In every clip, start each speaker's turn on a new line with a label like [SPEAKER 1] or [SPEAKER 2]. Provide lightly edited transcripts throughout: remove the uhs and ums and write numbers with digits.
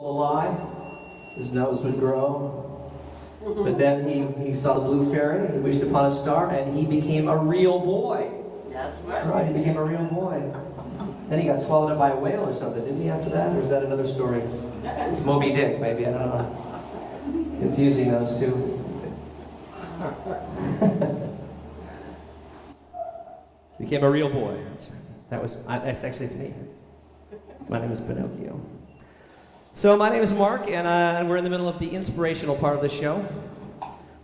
[SPEAKER 1] A lie. His nose would grow. But then he saw the blue fairy, he wished upon a star, and he became a real boy.
[SPEAKER 2] That's
[SPEAKER 1] That's
[SPEAKER 2] right.
[SPEAKER 1] right, he became a real boy. Then he got swallowed up by a whale or something, didn't he, after that? Or is that another story? It's Moby Dick, maybe, I don't know. Confusing those two. Became a real boy. That's actually, it's me. My name is Pinocchio. So my name is Mark, and we're in the middle of the inspirational part of the show.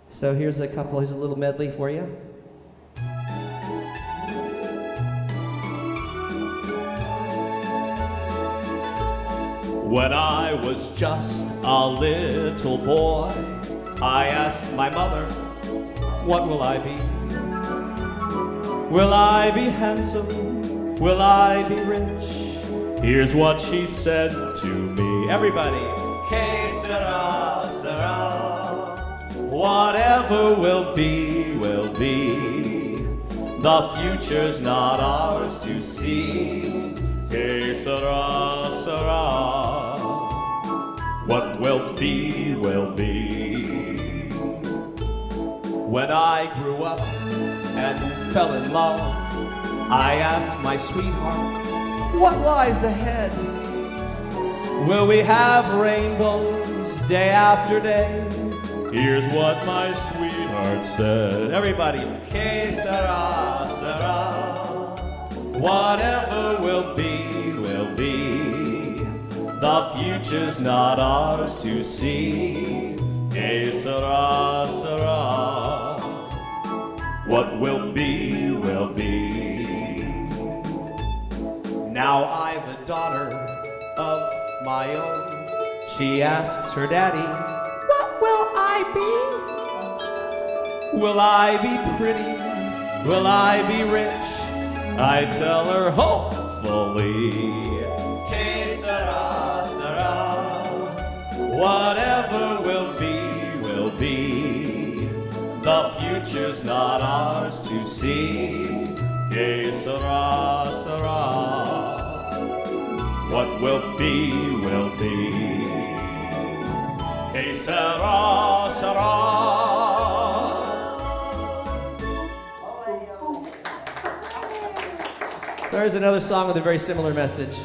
[SPEAKER 1] So here's a little medley for you.
[SPEAKER 3] When I was just a little boy, I asked my mother, what will I be? Will I be handsome? Will I be rich? Here's what she said to me. Everybody. Que sera, sera. Whatever will be, will be. The future's not ours to see. Que sera, sera. What will be, will be. When I grew up and fell in love, I asked my sweetheart, what lies ahead? Will we have rainbows day after day? Here's what my sweetheart said. Everybody. Que sera, sera. Whatever will be, will be. The future's not ours to see. Que sera, sera. What will be, will be. Now I've a daughter of my own. She asks her daddy, what will I be? Will I be pretty? Will I be rich? I tell her hopefully. Que sera, sera. Whatever will be, will be. The future's not ours to see. Que sera, sera. What will be, will be. Que sera, sera.
[SPEAKER 1] There's another song with a very similar message.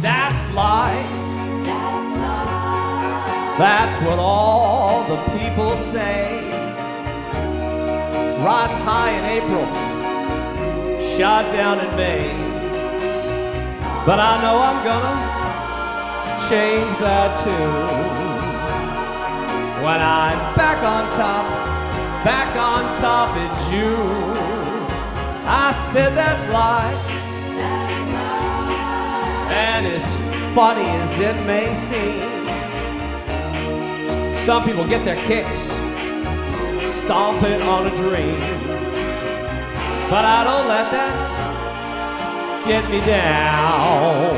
[SPEAKER 3] That's life. That's what all the people say. Riding high in April, shot down in May. But I know I'm gonna change that too. When I'm back on top in June. I said that's life. And as funny as it may seem, some people get their kicks stomping on a dream. But I don't let that get me down,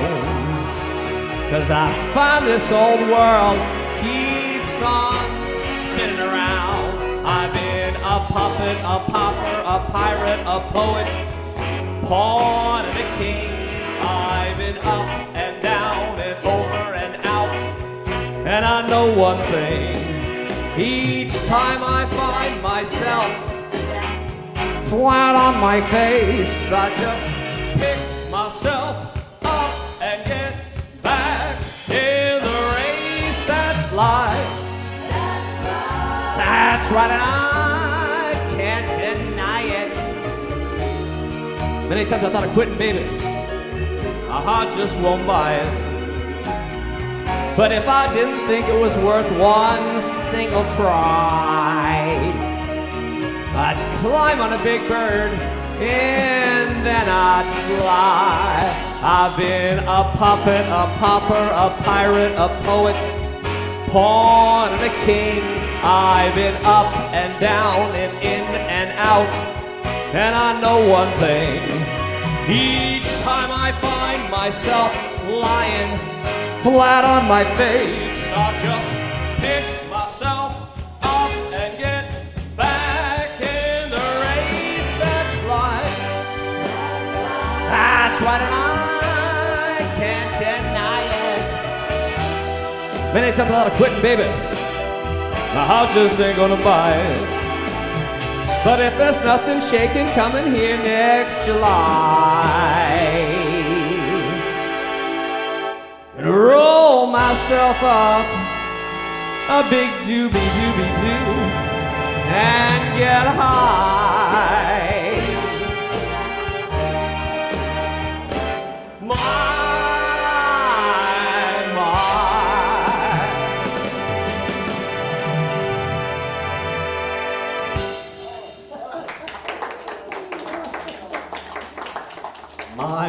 [SPEAKER 3] 'cause I find this old world keeps on spinning around. I've been a puppet, a pauper, a pirate, a poet, pawn and a king. I've been up and down and over and out. And I know one thing, each time I find myself flat on my face, I just pick myself up and get back in the race. That's life. That's right, and I can't deny it. Many times I thought of quitting, baby. My heart just won't buy it. But if I didn't think it was worth one single try, I'd climb on a big bird and then I'd fly. I've been a puppet, a pauper, a pirate, a poet, pawn and a king. I've been up and down and in and out. And I know one thing, each time I find myself lying flat on my face, I just pick myself up and get Man, ain't something out of quitting, baby. My heart just ain't gonna bite. But if there's nothing shaking coming here next July, and roll myself up a big doobie-doobie-doo and get high.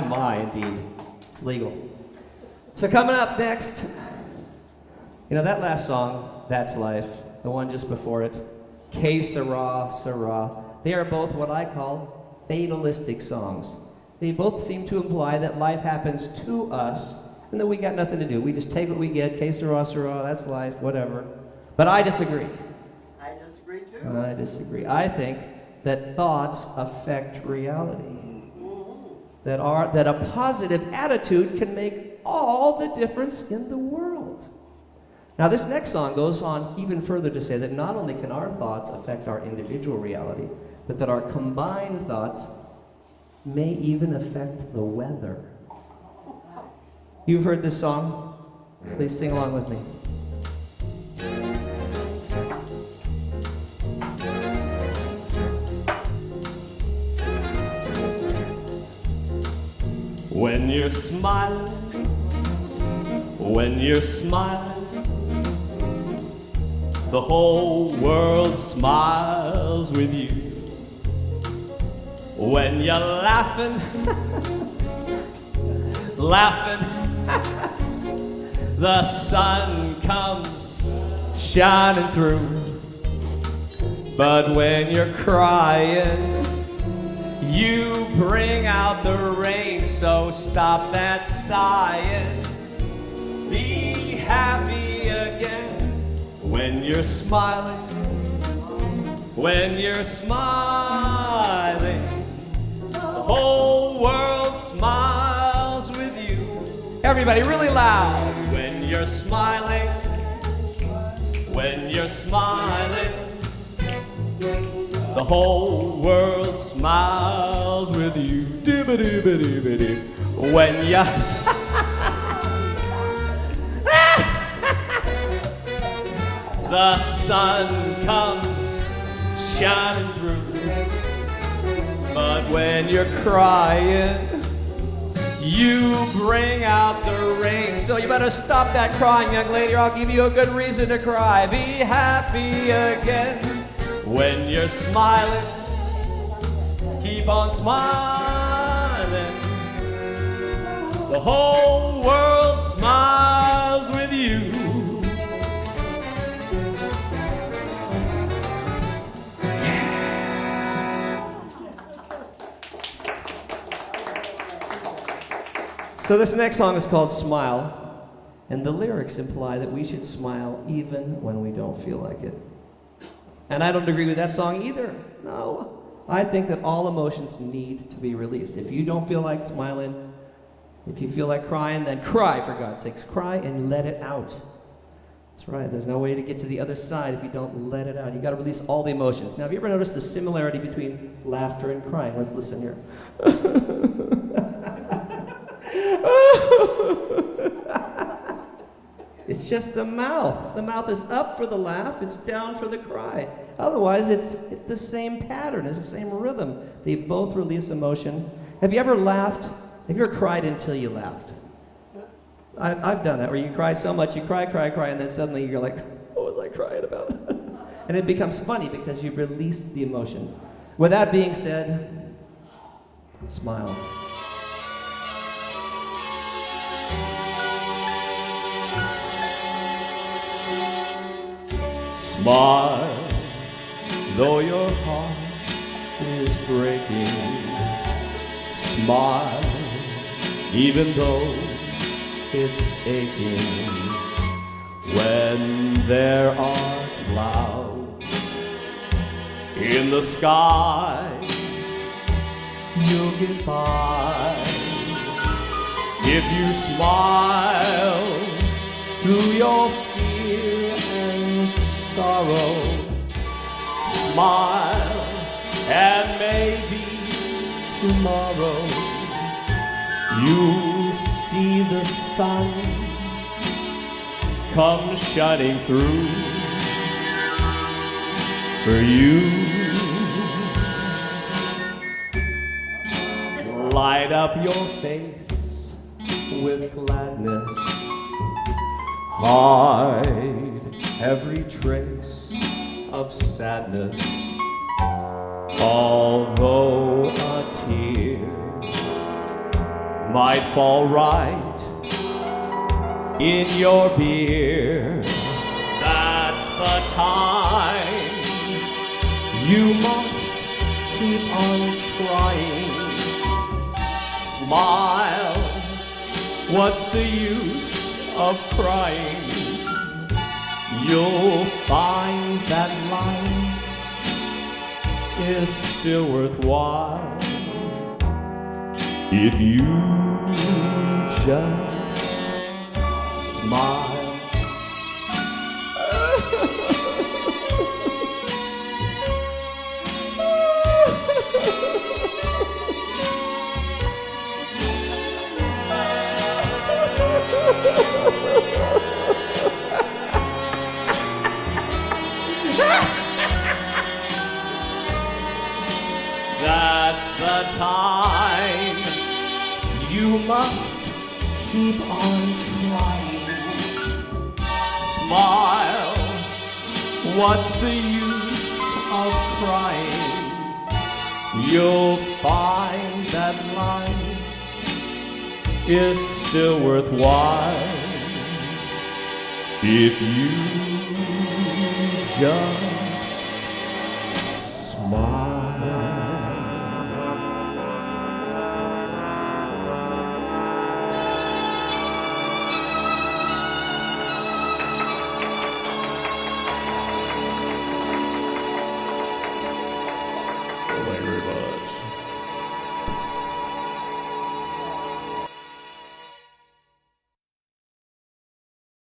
[SPEAKER 1] My, indeed. It's legal. So coming up next, you know that last song, That's Life, the one just before it, Sera Sera, they are both what I call fatalistic songs. They both seem to imply that life happens to us and that we got nothing to do. We just take what we get, Sera Sera, that's life, whatever. But I disagree.
[SPEAKER 2] I disagree too.
[SPEAKER 1] I disagree. I think that thoughts affect reality. That a positive attitude can make all the difference in the world. Now, this next song goes on even further to say that not only can our thoughts affect our individual reality, but that our combined thoughts may even affect the weather. You've heard this song? Please sing along with me.
[SPEAKER 3] When you're smiling, the whole world smiles with you. When you're laughing, the sun comes shining through. But when you're crying, you bring out the rain, so stop that sighing. Be happy again. When you're smiling, the whole world smiles with you. Everybody, really loud. When you're smiling, the whole world smiles with you. When you the sun comes shining through. But when you're crying, you bring out the rain. So you better stop that crying, young lady, or I'll give you a good reason to cry. Be happy again. When you're smiling, keep on smiling. The whole world smiles with you.
[SPEAKER 1] So this next song is called Smile, and the lyrics imply that we should smile even when we don't feel like it. And I don't agree with that song either. No. I think that all emotions need to be released. If you don't feel like smiling, if you feel like crying, then cry, for God's sakes. Cry and let it out. That's right. There's no way to get to the other side if you don't let it out. You got to release all the emotions. Now, have you ever noticed the similarity between laughter and crying? Let's listen here. It's just the mouth. The mouth is up for the laugh, it's down for the cry. Otherwise, it's the same pattern, it's the same rhythm. They both release emotion. Have you ever laughed? Have you ever cried until you laughed? I've done that, where you cry so much, you cry, and then suddenly you're like, what was I crying about? And it becomes funny because you've released the emotion. With that being said, smile.
[SPEAKER 3] Smile, though your heart is breaking. Smile, even though it's aching. When there are clouds in the sky, you'll get by. If you smile through your fear, sorrow. Smile, and maybe tomorrow you'll see the sun come shining through for you. Light up your face with gladness, hide every trace of sadness, although a tear might fall right in your beer. That's the time you must keep on trying. Smile, what's the use of crying? You'll find that life is still worthwhile if you just smile. That's the time you must keep on trying. Smile, what's the use of crying? You'll find that life is still worthwhile if you just smile.